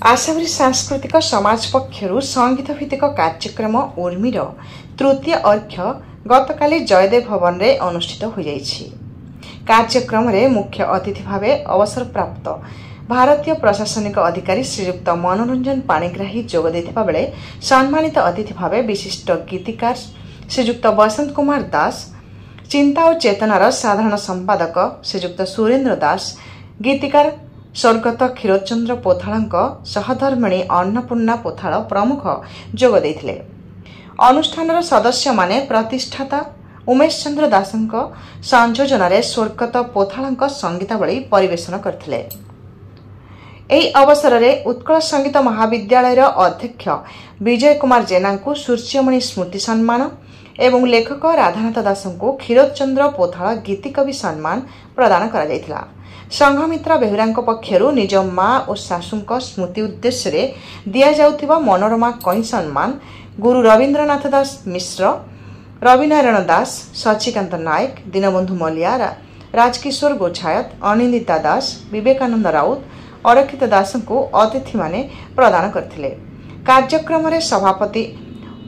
आशावरी सांस्कृतिक समाज पक्षर संगीत भित्तिक कार्यक्रम उर्मीर तृतीय अर्घ्य गतकाली जयदेव भवन में अनुष्ठित हो जाइछि। कार्यक्रम में मुख्य अतिथि भाव अवसर प्राप्त भारतीय प्रशासनिक अधिकारी श्रीयुक्त मनोरंजन पाणिग्राही जोग देथिबा बेले सम्मानित अतिथि भाव विशिष्ट गीतिकार श्रीयुक्त बसंत कुमार दास, चिंता और चेतनार साधारण संपादक श्रीयुक्त सुरेन्द्र दास, गीतिकार स्वर्गत क्षीरोदचंद्र पोथाल सहधर्मिणी अन्नपूर्णा पोथाल प्रमुख जोग देथिले। अनुष्ठान सदस्य माने प्रतिष्ठाता उमेश चंद्र दास संयोजन स्वर्गत पोथाल संगीतावली परिवेशन करथिले। एही अवसर में उत्कल संगीत महाविद्यालय अध्यक्ष विजय कुमार जेना को सूर्यमणि स्मृति सम्मान एवं लेखक राधानाथ दास को क्षीरोदचंद्र पोथाल गीतिकवि सम्मान प्रदान करा जायथिला। संघमित्रा बेहुरा पक्षर निज माँ और शाशु स्मृति उद्देश्य दिया जाउथिबा मनोरमा कई सम्मान गुरु रवीन्द्रनाथ दास मिश्र, रविनारायण दास, सचिकांत नायक, दीनबंधु मलिया, राजकिशोर गोछायत, अनिंदिता दास, विवेकानंद राउत, अरक्षित दास को अतिथि माने प्रदान करथिले। कार्यक्रम में सभापति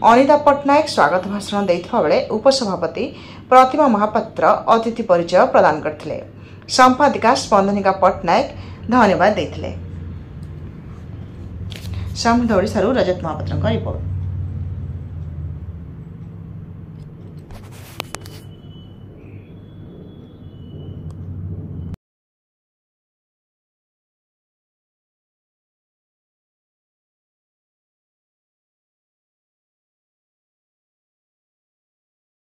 अनिता पट्टनायक स्वागत भाषण देथिबा बेले उपसभापति प्रतिमा महापात्र अतिथि परिचय प्रदान करथिले। संपादिका स्पंदनिका पट्टनायक धन्यवाद देथिले। सामंत ओडिशारू रजत महापात्र रिपोर्ट।